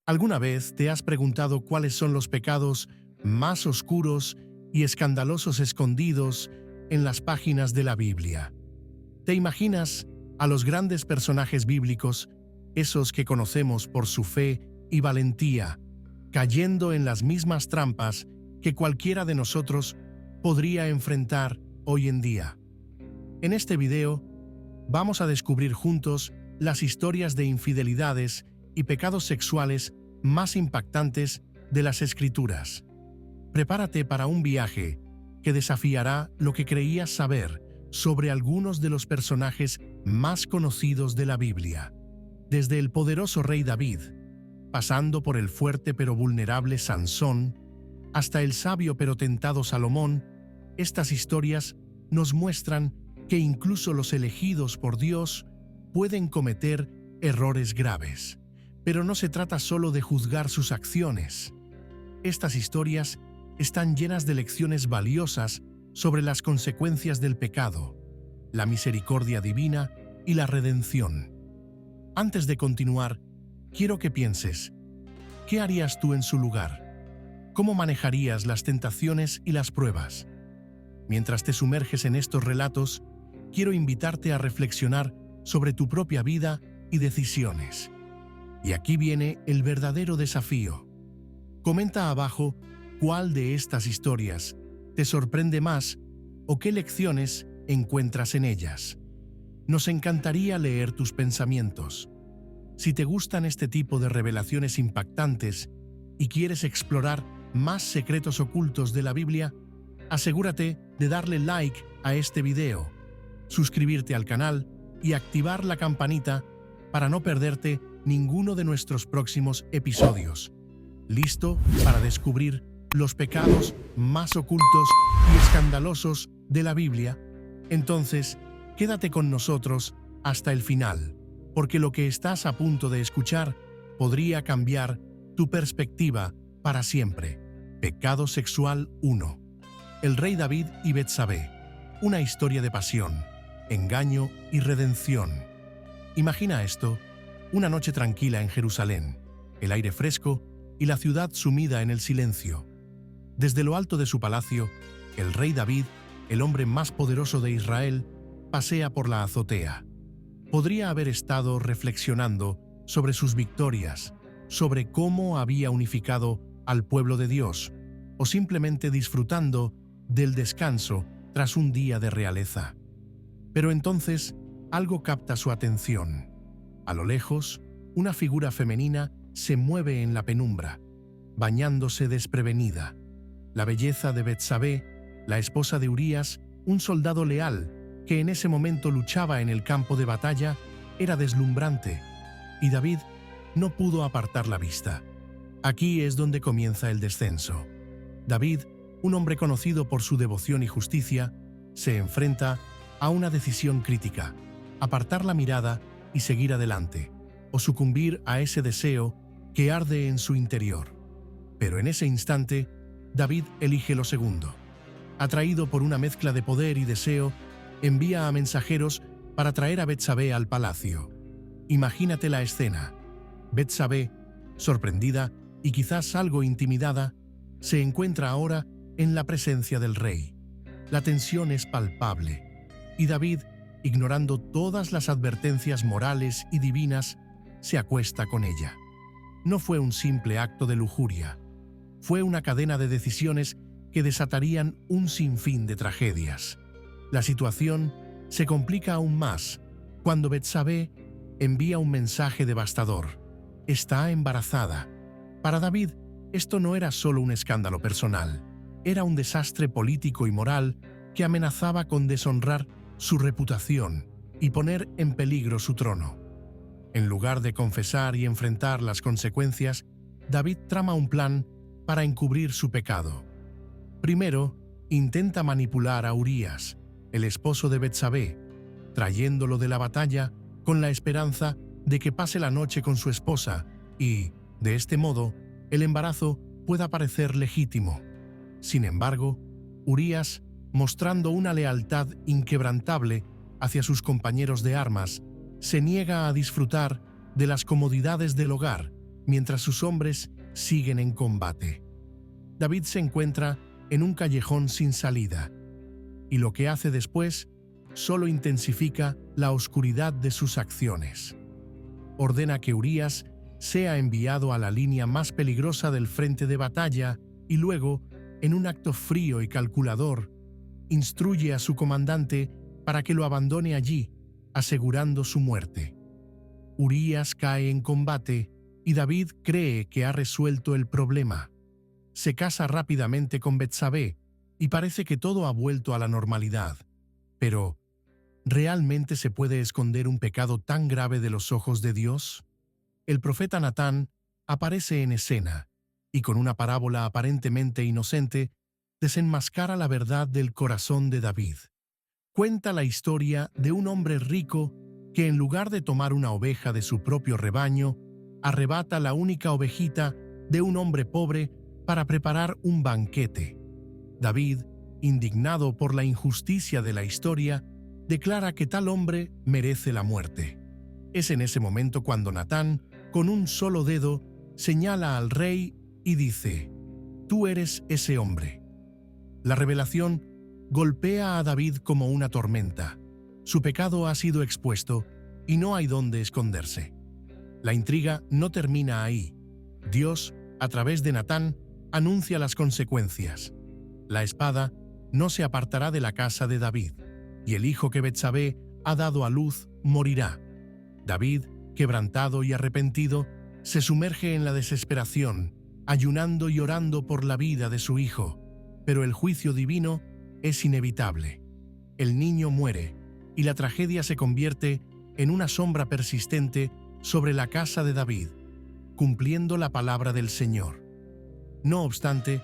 ¿Alguna vez te has preguntado cuáles son los pecados más oscuros y escandalosos escondidos en las páginas de la Biblia? ¿Te imaginas a los grandes personajes bíblicos, esos que conocemos por su fe y valentía, cayendo en las mismas trampas que cualquiera de nosotros podría enfrentar hoy en día? En este video, vamos a descubrir juntos las historias de infidelidades y pecados sexuales más impactantes de las Escrituras. Prepárate para un viaje que desafiará lo que creías saber sobre algunos de los personajes más conocidos de la Biblia. Desde el poderoso rey David, pasando por el fuerte pero vulnerable Sansón, hasta el sabio pero tentado Salomón, estas historias nos muestran que incluso los elegidos por Dios pueden cometer errores graves. Pero no se trata solo de juzgar sus acciones. Estas historias están llenas de lecciones valiosas sobre las consecuencias del pecado, la misericordia divina y la redención. Antes de continuar, quiero que pienses, ¿qué harías tú en su lugar? ¿Cómo manejarías las tentaciones y las pruebas? Mientras te sumerges en estos relatos, quiero invitarte a reflexionar sobre tu propia vida y decisiones. Y aquí viene el verdadero desafío. Comenta abajo cuál de estas historias te sorprende más o qué lecciones encuentras en ellas. Nos encantaría leer tus pensamientos. Si te gustan este tipo de revelaciones impactantes y quieres explorar más secretos ocultos de la Biblia, asegúrate de darle like a este video, suscribirte al canal y activar la campanita para no perderte ninguno de nuestros próximos episodios. ¿Listo para descubrir los pecados más ocultos y escandalosos de la Biblia? Entonces, quédate con nosotros hasta el final, porque lo que estás a punto de escuchar podría cambiar tu perspectiva para siempre. Pecado sexual 1. El rey David y Betsabé. Una historia de pasión, engaño y redención. Imagina esto: una noche tranquila en Jerusalén, el aire fresco y la ciudad sumida en el silencio. Desde lo alto de su palacio, el rey David, el hombre más poderoso de Israel, pasea por la azotea. Podría haber estado reflexionando sobre sus victorias, sobre cómo había unificado al pueblo de Dios, o simplemente disfrutando del descanso tras un día de realeza. Pero entonces, algo capta su atención. A lo lejos, una figura femenina se mueve en la penumbra, bañándose desprevenida. La belleza de Betsabé, la esposa de Urías, un soldado leal que en ese momento luchaba en el campo de batalla, era deslumbrante, y David no pudo apartar la vista. Aquí es donde comienza el descenso. David, un hombre conocido por su devoción y justicia, se enfrenta a una decisión crítica: apartar la mirada y seguir adelante, o sucumbir a ese deseo que arde en su interior. Pero en ese instante, David elige lo segundo. Atraído por una mezcla de poder y deseo, envía a mensajeros para traer a Betsabé al palacio. Imagínate la escena. Betsabé, sorprendida y quizás algo intimidada, se encuentra ahora en la presencia del rey. La tensión es palpable, y David, ignorando todas las advertencias morales y divinas, se acuesta con ella. No fue un simple acto de lujuria, fue una cadena de decisiones que desatarían un sinfín de tragedias. La situación se complica aún más cuando Betsabé envía un mensaje devastador: está embarazada. Para David, esto no era solo un escándalo personal, era un desastre político y moral que amenazaba con deshonrar su reputación y poner en peligro su trono. En lugar de confesar y enfrentar las consecuencias, David trama un plan para encubrir su pecado. Primero, intenta manipular a Urías, el esposo de Betsabé, trayéndolo de la batalla con la esperanza de que pase la noche con su esposa y, de este modo, el embarazo pueda parecer legítimo. Sin embargo, Urías, mostrando una lealtad inquebrantable hacia sus compañeros de armas, se niega a disfrutar de las comodidades del hogar mientras sus hombres siguen en combate. David se encuentra en un callejón sin salida, y lo que hace después solo intensifica la oscuridad de sus acciones. Ordena que Urías sea enviado a la línea más peligrosa del frente de batalla y luego, en un acto frío y calculador, instruye a su comandante para que lo abandone allí, asegurando su muerte. Urías cae en combate y David cree que ha resuelto el problema. Se casa rápidamente con Betsabé y parece que todo ha vuelto a la normalidad. Pero, ¿realmente se puede esconder un pecado tan grave de los ojos de Dios? El profeta Natán aparece en escena y con una parábola aparentemente inocente desenmascara la verdad del corazón de David. Cuenta la historia de un hombre rico que en lugar de tomar una oveja de su propio rebaño, arrebata la única ovejita de un hombre pobre para preparar un banquete. David, indignado por la injusticia de la historia, declara que tal hombre merece la muerte. Es en ese momento cuando Natán, con un solo dedo, señala al rey y dice: «Tú eres ese hombre». La revelación golpea a David como una tormenta. Su pecado ha sido expuesto y no hay dónde esconderse. La intriga no termina ahí. Dios, a través de Natán, anuncia las consecuencias. La espada no se apartará de la casa de David, y el hijo que Betsabé ha dado a luz morirá. David, quebrantado y arrepentido, se sumerge en la desesperación, ayunando y orando por la vida de su hijo, pero el juicio divino es inevitable. El niño muere, y la tragedia se convierte en una sombra persistente sobre la casa de David, cumpliendo la palabra del Señor. No obstante,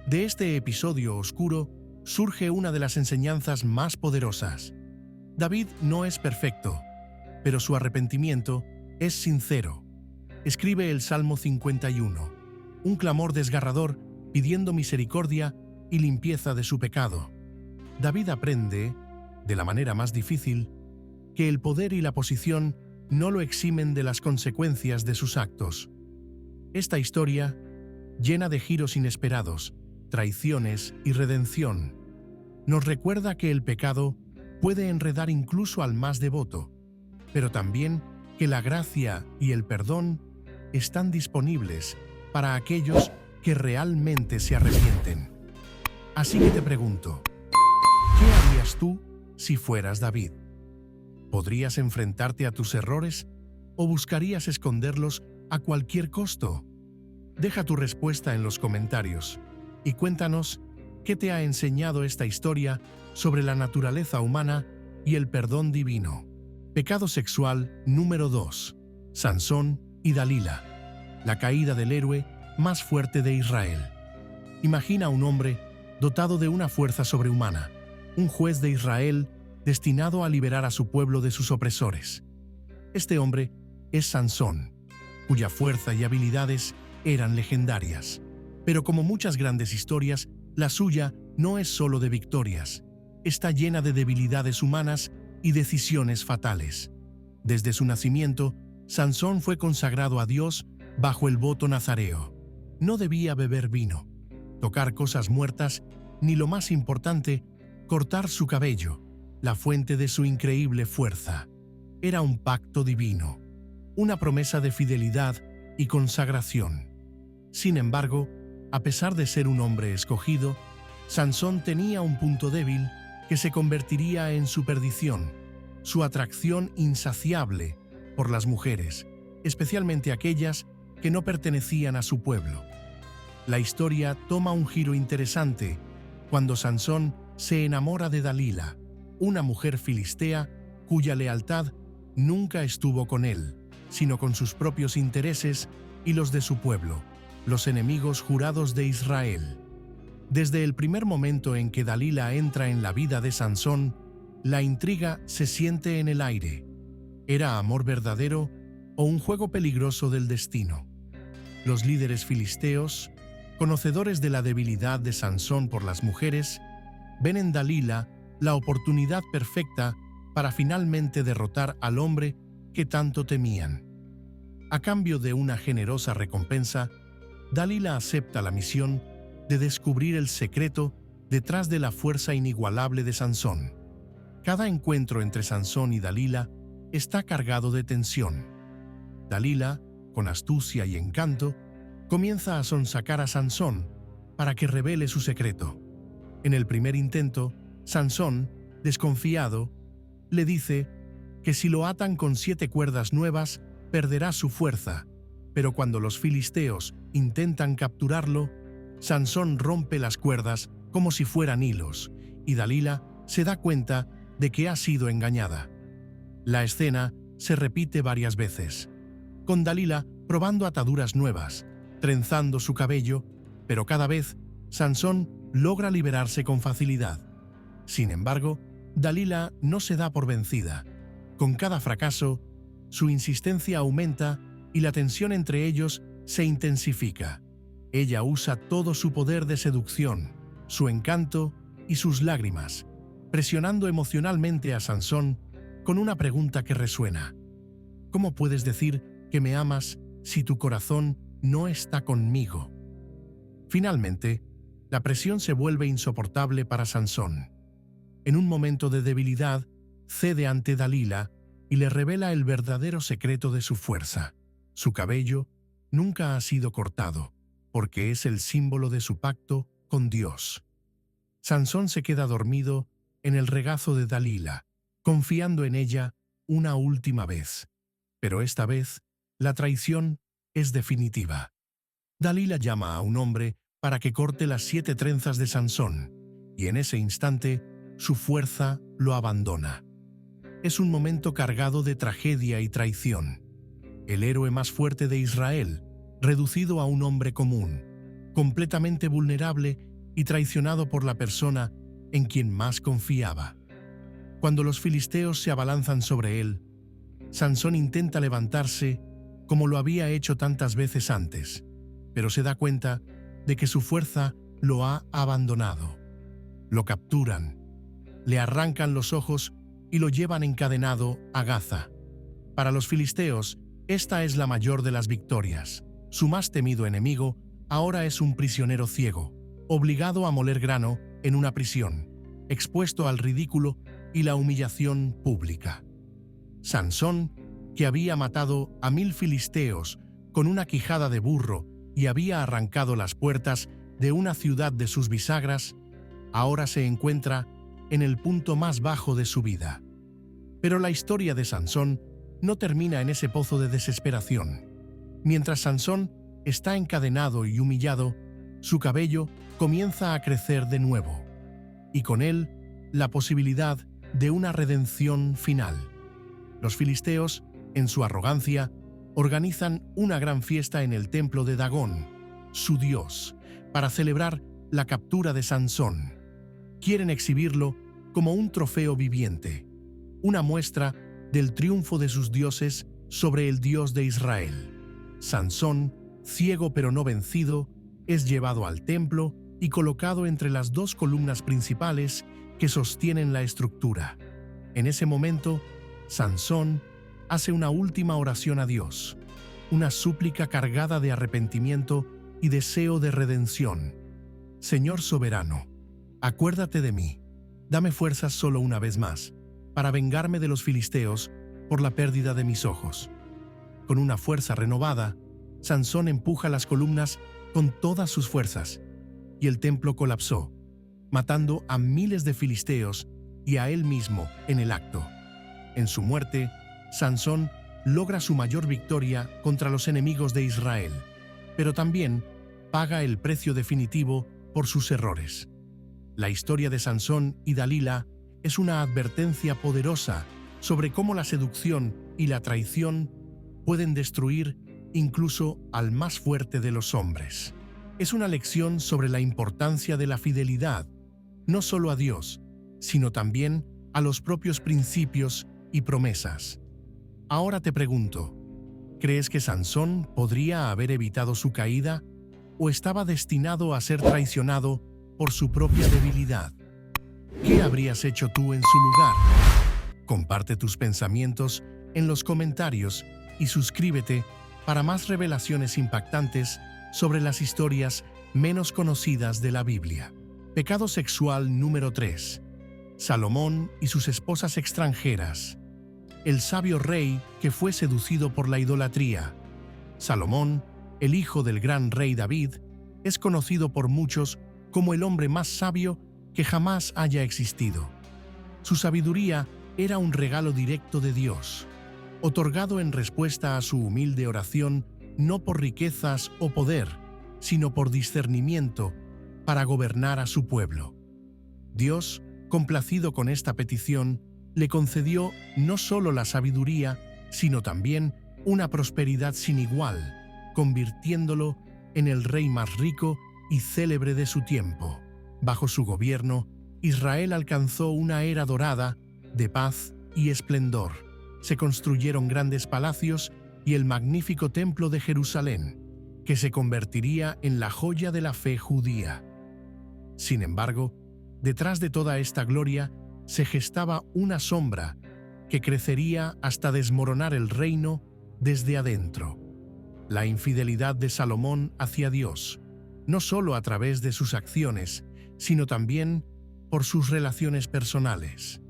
de este episodio oscuro surge una de las enseñanzas más poderosas. David no es perfecto, pero su arrepentimiento es sincero. Escribe el Salmo 51, un clamor desgarrador pidiendo misericordia y limpieza de su pecado. David aprende, de la manera más difícil, que el poder y la posición no lo eximen de las consecuencias de sus actos. Esta historia, llena de giros inesperados, traiciones y redención, nos recuerda que el pecado puede enredar incluso al más devoto, pero también que la gracia y el perdón están disponibles para aquellos que realmente se arrepienten. Así que te pregunto, ¿qué harías tú si fueras David? ¿Podrías enfrentarte a tus errores o buscarías esconderlos a cualquier costo? Deja tu respuesta en los comentarios y cuéntanos qué te ha enseñado esta historia sobre la naturaleza humana y el perdón divino. Pecado sexual número 2. Sansón y Dalila. La caída del héroe más fuerte de Israel. Imagina a un hombre dotado de una fuerza sobrehumana, un juez de Israel destinado a liberar a su pueblo de sus opresores. Este hombre es Sansón, cuya fuerza y habilidades eran legendarias. Pero como muchas grandes historias, la suya no es solo de victorias. Está llena de debilidades humanas y decisiones fatales. Desde su nacimiento, Sansón fue consagrado a Dios bajo el voto nazareo. No debía beber vino, tocar cosas muertas, ni lo más importante, cortar su cabello, la fuente de su increíble fuerza. Era un pacto divino, una promesa de fidelidad y consagración. Sin embargo, a pesar de ser un hombre escogido, Sansón tenía un punto débil que se convertiría en su perdición: su atracción insaciable por las mujeres, especialmente aquellas que no pertenecían a su pueblo. La historia toma un giro interesante cuando Sansón se enamora de Dalila, una mujer filistea cuya lealtad nunca estuvo con él, sino con sus propios intereses y los de su pueblo, los enemigos jurados de Israel. Desde el primer momento en que Dalila entra en la vida de Sansón, la intriga se siente en el aire. ¿Era amor verdadero o un juego peligroso del destino? Los líderes filisteos, conocedores de la debilidad de Sansón por las mujeres, ven en Dalila la oportunidad perfecta para finalmente derrotar al hombre que tanto temían. A cambio de una generosa recompensa, Dalila acepta la misión de descubrir el secreto detrás de la fuerza inigualable de Sansón. Cada encuentro entre Sansón y Dalila está cargado de tensión. Dalila, con astucia y encanto, comienza a sonsacar a Sansón para que revele su secreto. En el primer intento, Sansón, desconfiado, le dice que si lo atan con 7 cuerdas nuevas, perderá su fuerza, pero cuando los filisteos intentan capturarlo, Sansón rompe las cuerdas como si fueran hilos, y Dalila se da cuenta de que ha sido engañada. La escena se repite varias veces, con Dalila probando ataduras nuevas, trenzando su cabello, pero cada vez Sansón logra liberarse con facilidad. Sin embargo, Dalila no se da por vencida. Con cada fracaso, su insistencia aumenta y la tensión entre ellos se intensifica. Ella usa todo su poder de seducción, su encanto y sus lágrimas, presionando emocionalmente a Sansón con una pregunta que resuena. ¿Cómo puedes decir que me amas si tu corazón no está conmigo? Finalmente, la presión se vuelve insoportable para Sansón. En un momento de debilidad, cede ante Dalila y le revela el verdadero secreto de su fuerza. Su cabello nunca ha sido cortado, porque es el símbolo de su pacto con Dios. Sansón se queda dormido en el regazo de Dalila, confiando en ella una última vez. Pero esta vez, la traición es definitiva. Dalila llama a un hombre para que corte las 7 trenzas de Sansón, y en ese instante, su fuerza lo abandona. Es un momento cargado de tragedia y traición. El héroe más fuerte de Israel, reducido a un hombre común, completamente vulnerable y traicionado por la persona en quien más confiaba. Cuando los filisteos se abalanzan sobre él, Sansón intenta levantarse como lo había hecho tantas veces antes, pero se da cuenta de que su fuerza lo ha abandonado. Lo capturan, le arrancan los ojos y lo llevan encadenado a Gaza. Para los filisteos, esta es la mayor de las victorias. Su más temido enemigo ahora es un prisionero ciego, obligado a moler grano en una prisión, expuesto al ridículo y la humillación pública. Sansón, que había matado a 1000 filisteos con una quijada de burro y había arrancado las puertas de una ciudad de sus bisagras, ahora se encuentra en el punto más bajo de su vida. Pero la historia de Sansón no termina en ese pozo de desesperación. Mientras Sansón está encadenado y humillado, su cabello comienza a crecer de nuevo, y con él la posibilidad de una redención final. Los filisteos, en su arrogancia, organizan una gran fiesta en el templo de Dagón, su dios, para celebrar la captura de Sansón. Quieren exhibirlo como un trofeo viviente, una muestra del triunfo de sus dioses sobre el Dios de Israel. Sansón, ciego pero no vencido, es llevado al templo y colocado entre las 2 columnas principales que sostienen la estructura. En ese momento, Sansón hace una última oración a Dios, una súplica cargada de arrepentimiento y deseo de redención. Señor soberano, acuérdate de mí. Dame fuerzas solo una vez más, para vengarme de los filisteos por la pérdida de mis ojos. Con una fuerza renovada, Sansón empuja las columnas con todas sus fuerzas, y el templo colapsó, matando a miles de filisteos y a él mismo en el acto. En su muerte, Sansón logra su mayor victoria contra los enemigos de Israel, pero también paga el precio definitivo por sus errores. La historia de Sansón y Dalila es una advertencia poderosa sobre cómo la seducción y la traición pueden destruir incluso al más fuerte de los hombres. Es una lección sobre la importancia de la fidelidad, no solo a Dios, sino también a los propios principios y promesas. Ahora te pregunto, ¿crees que Sansón podría haber evitado su caída o estaba destinado a ser traicionado por su propia debilidad? ¿Qué habrías hecho tú en su lugar? Comparte tus pensamientos en los comentarios y suscríbete para más revelaciones impactantes sobre las historias menos conocidas de la Biblia. Pecado sexual número 3. Salomón y sus esposas extranjeras. El sabio rey que fue seducido por la idolatría. Salomón, el hijo del gran rey David, es conocido por muchos como el hombre más sabio que jamás haya existido. Su sabiduría era un regalo directo de Dios, otorgado en respuesta a su humilde oración, no por riquezas o poder, sino por discernimiento para gobernar a su pueblo. Dios, complacido con esta petición, le concedió no solo la sabiduría, sino también una prosperidad sin igual, convirtiéndolo en el rey más rico y célebre de su tiempo. Bajo su gobierno, Israel alcanzó una era dorada de paz y esplendor. Se construyeron grandes palacios y el magnífico templo de Jerusalén, que se convertiría en la joya de la fe judía. Sin embargo, detrás de toda esta gloria se gestaba una sombra que crecería hasta desmoronar el reino desde adentro. La infidelidad de Salomón hacia Dios, no solo a través de sus acciones, sino también por sus relaciones personales.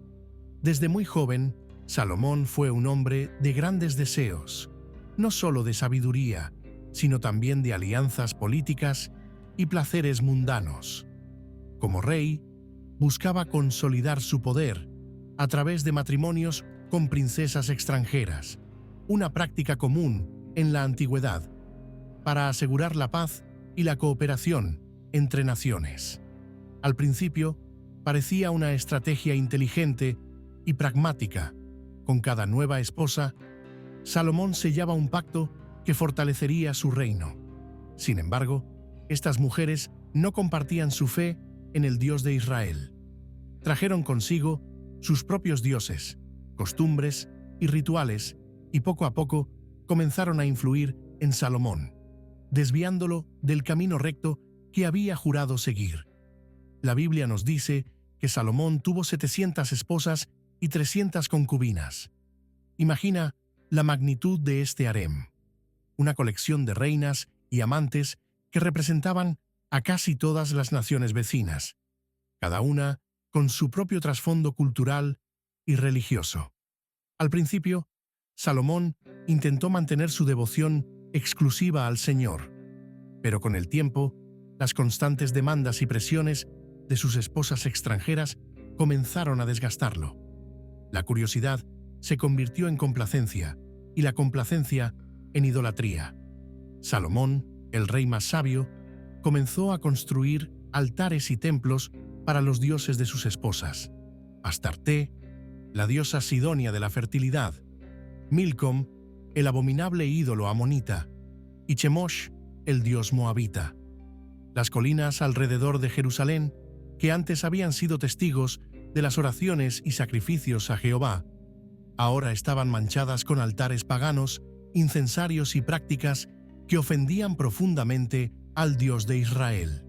Desde muy joven, Salomón fue un hombre de grandes deseos, no solo de sabiduría, sino también de alianzas políticas y placeres mundanos. Como rey, buscaba consolidar su poder a través de matrimonios con princesas extranjeras, una práctica común en la antigüedad, para asegurar la paz y la cooperación entre naciones. Al principio, parecía una estrategia inteligente y pragmática. Con cada nueva esposa, Salomón sellaba un pacto que fortalecería su reino. Sin embargo, estas mujeres no compartían su fe en el Dios de Israel. Trajeron consigo sus propios dioses, costumbres y rituales, y poco a poco comenzaron a influir en Salomón, desviándolo del camino recto que había jurado seguir. La Biblia nos dice que Salomón tuvo 700 esposas y 300 concubinas. Imagina la magnitud de este harem, una colección de reinas y amantes que representaban a casi todas las naciones vecinas, cada una con su propio trasfondo cultural y religioso. Al principio, Salomón intentó mantener su devoción exclusiva al Señor, pero con el tiempo, las constantes demandas y presiones de sus esposas extranjeras comenzaron a desgastarlo. La curiosidad se convirtió en complacencia y la complacencia en idolatría. Salomón, el rey más sabio, comenzó a construir altares y templos para los dioses de sus esposas: Astarté, la diosa sidonia de la fertilidad; Milcom, el abominable ídolo amonita; y Chemosh, el dios moabita. Las colinas alrededor de Jerusalén, que antes habían sido testigos de las oraciones y sacrificios a Jehová, ahora estaban manchadas con altares paganos, incensarios y prácticas que ofendían profundamente al Dios de Israel.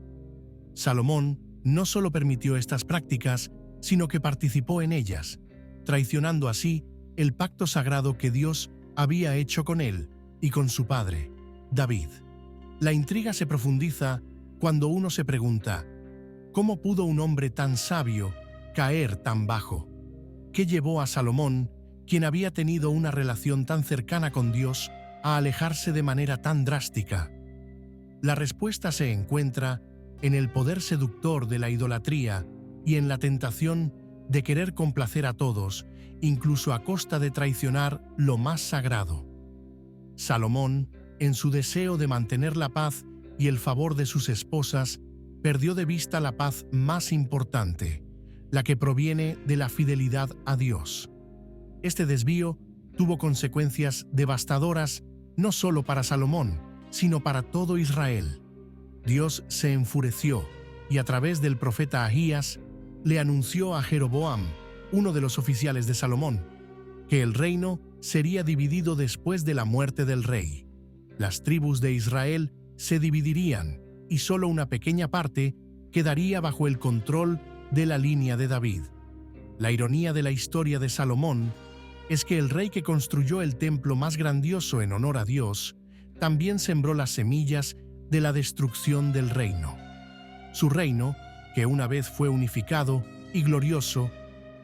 Salomón no solo permitió estas prácticas, sino que participó en ellas, traicionando así el pacto sagrado que Dios había hecho con él y con su padre, David. La intriga se profundiza cuando uno se pregunta: ¿cómo pudo un hombre tan sabio caer tan bajo? ¿Qué llevó a Salomón, quien había tenido una relación tan cercana con Dios, a alejarse de manera tan drástica? La respuesta se encuentra en el poder seductor de la idolatría y en la tentación de querer complacer a todos, incluso a costa de traicionar lo más sagrado. Salomón, en su deseo de mantener la paz y el favor de sus esposas, perdió de vista la paz más importante, la que proviene de la fidelidad a Dios. Este desvío tuvo consecuencias devastadoras no solo para Salomón, sino para todo Israel. Dios se enfureció y a través del profeta Ahías le anunció a Jeroboam, uno de los oficiales de Salomón, que el reino sería dividido después de la muerte del rey. Las tribus de Israel se dividirían y solo una pequeña parte quedaría bajo el control de la línea de David. La ironía de la historia de Salomón es que el rey que construyó el templo más grandioso en honor a Dios también sembró las semillas de la destrucción del reino. Su reino, que una vez fue unificado y glorioso,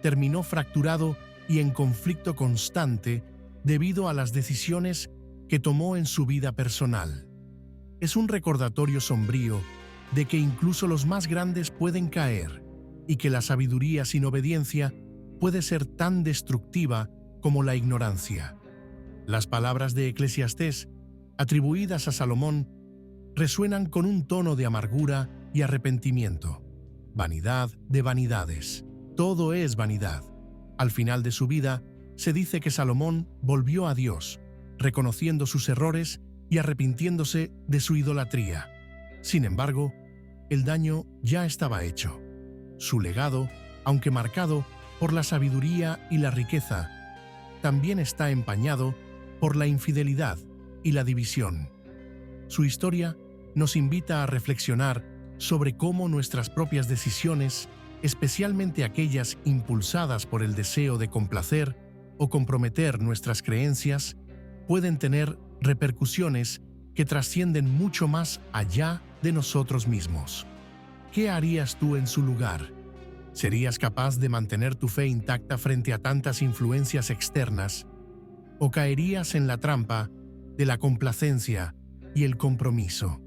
terminó fracturado y en conflicto constante debido a las decisiones que tomó en su vida personal. Es un recordatorio sombrío de que incluso los más grandes pueden caer y que la sabiduría sin obediencia puede ser tan destructiva como la ignorancia. Las palabras de Eclesiastés, atribuidas a Salomón, resuenan con un tono de amargura y arrepentimiento. Vanidad de vanidades. Todo es vanidad. Al final de su vida, se dice que Salomón volvió a Dios, reconociendo sus errores y arrepintiéndose de su idolatría. Sin embargo, el daño ya estaba hecho. Su legado, aunque marcado por la sabiduría y la riqueza, también está empañado por la infidelidad y la división. Su historia nos invita a reflexionar sobre cómo nuestras propias decisiones, especialmente aquellas impulsadas por el deseo de complacer o comprometer nuestras creencias, pueden tener repercusiones que trascienden mucho más allá de nosotros mismos. ¿Qué harías tú en su lugar? ¿Serías capaz de mantener tu fe intacta frente a tantas influencias externas? ¿O caerías en la trampa de la complacencia y el compromiso?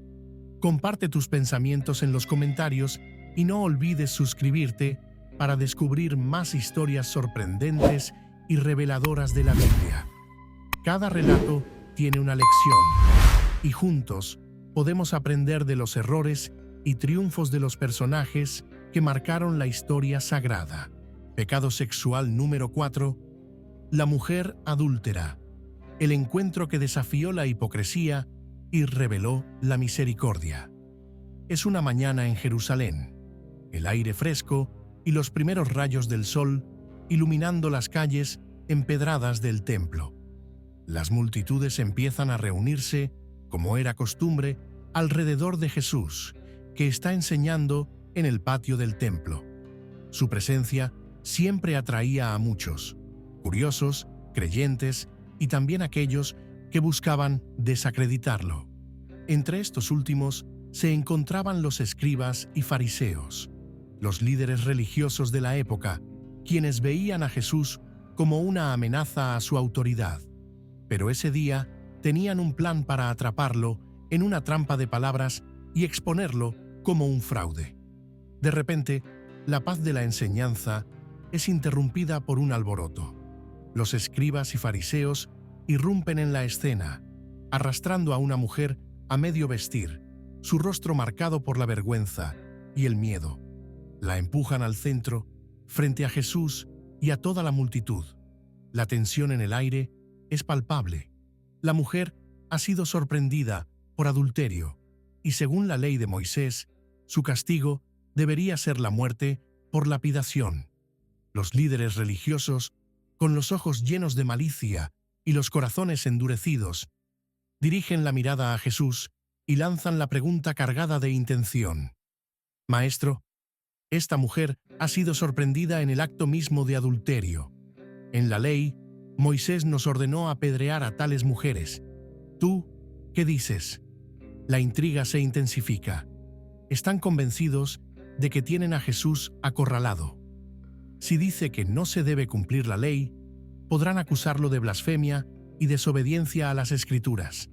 Comparte tus pensamientos en los comentarios y no olvides suscribirte para descubrir más historias sorprendentes y reveladoras de la Biblia. Cada relato tiene una lección y juntos podemos aprender de los errores y triunfos de los personajes que marcaron la historia sagrada. Pecado sexual número 4. La mujer adúltera. El encuentro que desafió la hipocresía y reveló la misericordia. Es una mañana en Jerusalén. El aire fresco y los primeros rayos del sol iluminando las calles empedradas del templo. Las multitudes empiezan a reunirse, como era costumbre, alrededor de Jesús, que está enseñando en el patio del templo. Su presencia siempre atraía a muchos, curiosos, creyentes y también aquellos que buscaban desacreditarlo. Entre estos últimos se encontraban los escribas y fariseos, los líderes religiosos de la época, quienes veían a Jesús como una amenaza a su autoridad. Pero ese día tenían un plan para atraparlo en una trampa de palabras y exponerlo como un fraude. De repente, la paz de la enseñanza es interrumpida por un alboroto. Los escribas y fariseos irrumpen en la escena, arrastrando a una mujer a medio vestir, su rostro marcado por la vergüenza y el miedo. La empujan al centro, frente a Jesús y a toda la multitud. La tensión en el aire es palpable. La mujer ha sido sorprendida por adulterio y según la ley de Moisés, su castigo debería ser la muerte por lapidación. Los líderes religiosos, con los ojos llenos de malicia y los corazones endurecidos, dirigen la mirada a Jesús y lanzan la pregunta cargada de intención. Maestro, esta mujer ha sido sorprendida en el acto mismo de adulterio. En la ley, Moisés nos ordenó apedrear a tales mujeres. ¿Tú qué dices? La intriga se intensifica. Están convencidos de que tienen a Jesús acorralado. Si dice que no se debe cumplir la ley, podrán acusarlo de blasfemia y desobediencia a las Escrituras.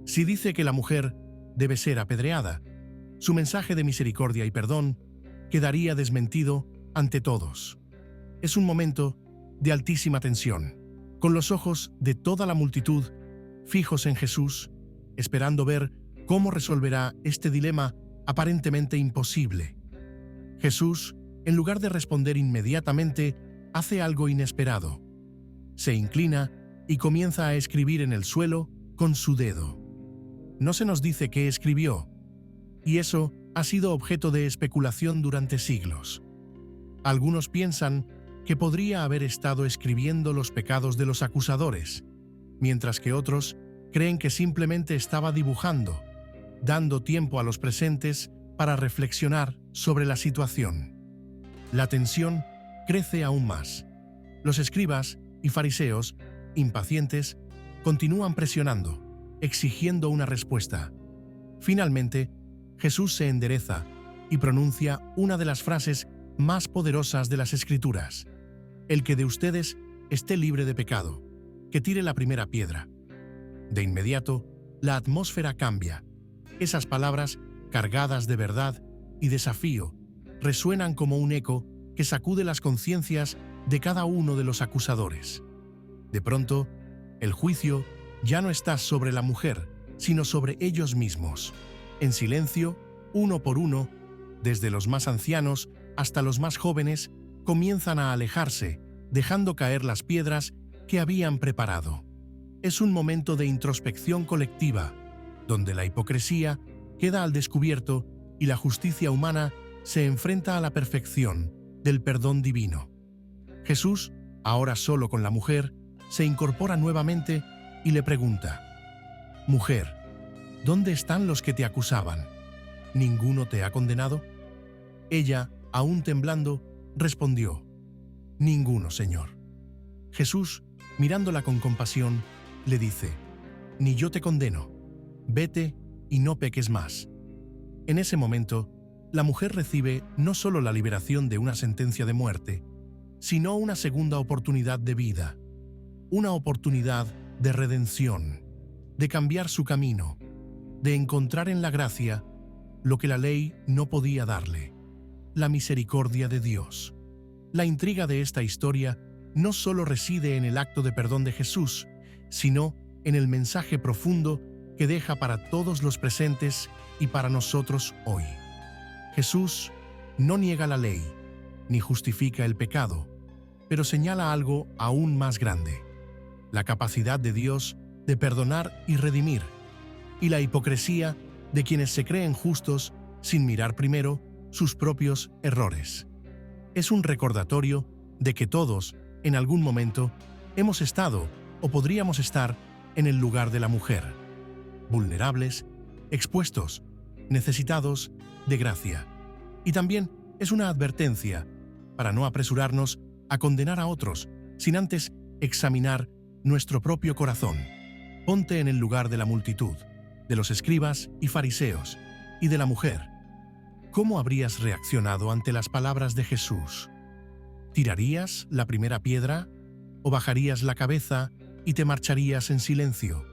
Si dice que la mujer debe ser apedreada, su mensaje de misericordia y perdón quedaría desmentido ante todos. Es un momento de altísima tensión, con los ojos de toda la multitud fijos en Jesús, esperando ver cómo resolverá este dilema aparentemente imposible. Jesús, en lugar de responder inmediatamente, hace algo inesperado. Se inclina y comienza a escribir en el suelo con su dedo. No se nos dice qué escribió, y eso ha sido objeto de especulación durante siglos. Algunos piensan que podría haber estado escribiendo los pecados de los acusadores, mientras que otros creen que simplemente estaba dibujando, dando tiempo a los presentes para reflexionar sobre la situación. La tensión crece aún más. Los escribas y fariseos, impacientes, continúan presionando, exigiendo una respuesta. Finalmente, Jesús se endereza y pronuncia una de las frases más poderosas de las Escrituras: «El que de ustedes esté libre de pecado, que tire la primera piedra». De inmediato, la atmósfera cambia. Esas palabras, cargadas de verdad y desafío, resuenan como un eco que sacude las conciencias de cada uno de los acusadores. De pronto, el juicio ya no está sobre la mujer, sino sobre ellos mismos. En silencio, uno por uno, desde los más ancianos hasta los más jóvenes, comienzan a alejarse, dejando caer las piedras que habían preparado. Es un momento de introspección colectiva, donde la hipocresía queda al descubierto y la justicia humana se enfrenta a la perfección del perdón divino. Jesús, ahora solo con la mujer, se incorpora nuevamente y le pregunta: «Mujer, ¿dónde están los que te acusaban? ¿Ninguno te ha condenado?». Ella, aún temblando, respondió: «Ninguno, Señor». Jesús, mirándola con compasión, le dice: «Ni yo te condeno. Vete y no peques más». En ese momento, la mujer recibe no solo la liberación de una sentencia de muerte, sino una segunda oportunidad de vida, una oportunidad de redención, de cambiar su camino, de encontrar en la gracia lo que la ley no podía darle: la misericordia de Dios. La intriga de esta historia no solo reside en el acto de perdón de Jesús, sino en el mensaje profundo que deja para todos los presentes y para nosotros hoy. Jesús no niega la ley, ni justifica el pecado, pero señala algo aún más grande: la capacidad de Dios de perdonar y redimir, y la hipocresía de quienes se creen justos sin mirar primero sus propios errores. Es un recordatorio de que todos, en algún momento, hemos estado o podríamos estar en el lugar de la mujer, vulnerables, expuestos, necesitados de gracia. Y también es una advertencia para no apresurarnos a condenar a otros sin antes examinar nuestro propio corazón. Ponte en el lugar de la multitud, de los escribas y fariseos, y de la mujer. ¿Cómo habrías reaccionado ante las palabras de Jesús? ¿Tirarías la primera piedra o bajarías la cabeza y te marcharías en silencio?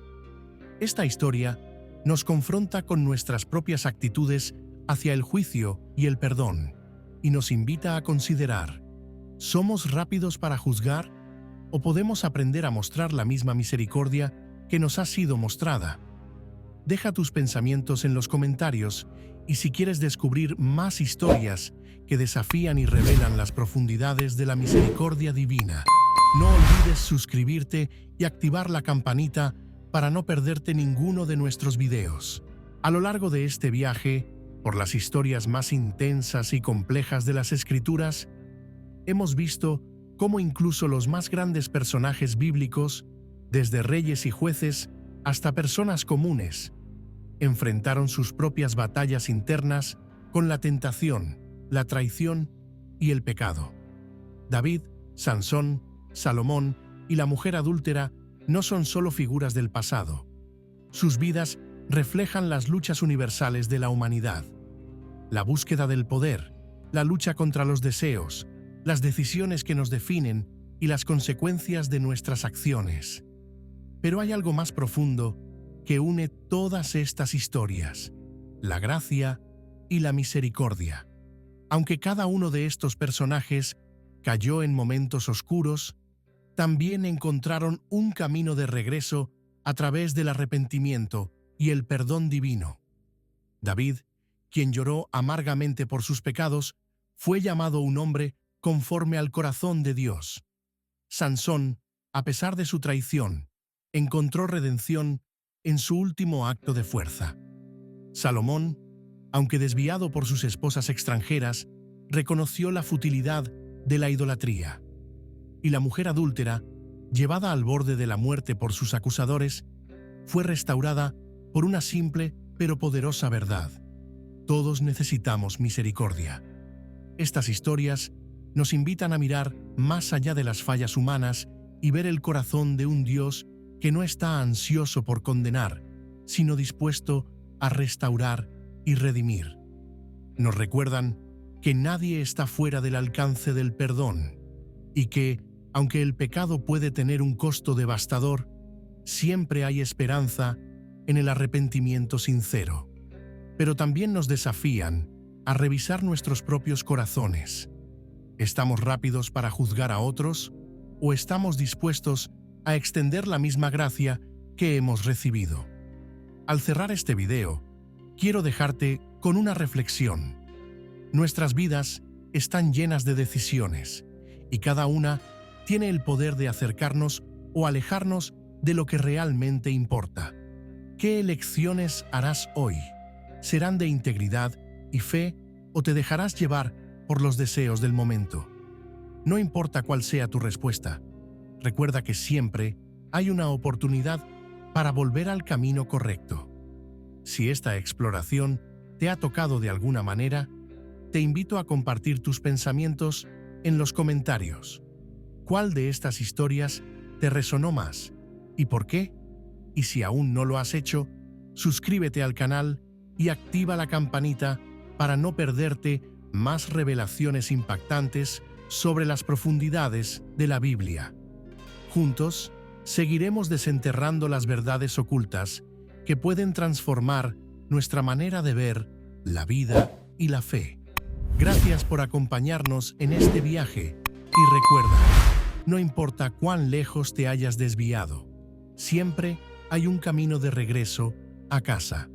Esta historia nos confronta con nuestras propias actitudes hacia el juicio y el perdón, y nos invita a considerar: ¿somos rápidos para juzgar o podemos aprender a mostrar la misma misericordia que nos ha sido mostrada? Deja tus pensamientos en los comentarios, y si quieres descubrir más historias que desafían y revelan las profundidades de la misericordia divina, no olvides suscribirte y activar la campanita para no perderte ninguno de nuestros videos. A lo largo de este viaje, por las historias más intensas y complejas de las Escrituras, hemos visto cómo incluso los más grandes personajes bíblicos, desde reyes y jueces hasta personas comunes, enfrentaron sus propias batallas internas con la tentación, la traición y el pecado. David, Sansón, Salomón y la mujer adúltera no son solo figuras del pasado. Sus vidas reflejan las luchas universales de la humanidad: la búsqueda del poder, la lucha contra los deseos, las decisiones que nos definen y las consecuencias de nuestras acciones. Pero hay algo más profundo que une todas estas historias: la gracia y la misericordia. Aunque cada uno de estos personajes cayó en momentos oscuros, también encontraron un camino de regreso a través del arrepentimiento y el perdón divino. David, quien lloró amargamente por sus pecados, fue llamado un hombre conforme al corazón de Dios. Sansón, a pesar de su traición, encontró redención en su último acto de fuerza. Salomón, aunque desviado por sus esposas extranjeras, reconoció la futilidad de la idolatría. Y la mujer adúltera, llevada al borde de la muerte por sus acusadores, fue restaurada por una simple pero poderosa verdad: todos necesitamos misericordia. Estas historias nos invitan a mirar más allá de las fallas humanas y ver el corazón de un Dios que no está ansioso por condenar, sino dispuesto a restaurar y redimir. Nos recuerdan que nadie está fuera del alcance del perdón y que, aunque el pecado puede tener un costo devastador, siempre hay esperanza en el arrepentimiento sincero. Pero también nos desafían a revisar nuestros propios corazones. ¿Estamos rápidos para juzgar a otros o estamos dispuestos a extender la misma gracia que hemos recibido? Al cerrar este video, quiero dejarte con una reflexión. Nuestras vidas están llenas de decisiones y cada una tiene el poder de acercarnos o alejarnos de lo que realmente importa. ¿Qué elecciones harás hoy? ¿Serán de integridad y fe o te dejarás llevar por los deseos del momento? No importa cuál sea tu respuesta, recuerda que siempre hay una oportunidad para volver al camino correcto. Si esta exploración te ha tocado de alguna manera, te invito a compartir tus pensamientos en los comentarios. ¿Cuál de estas historias te resonó más y por qué? Y si aún no lo has hecho, suscríbete al canal y activa la campanita para no perderte más revelaciones impactantes sobre las profundidades de la Biblia. Juntos, seguiremos desenterrando las verdades ocultas que pueden transformar nuestra manera de ver la vida y la fe. Gracias por acompañarnos en este viaje y recuerda, no importa cuán lejos te hayas desviado, siempre hay un camino de regreso a casa.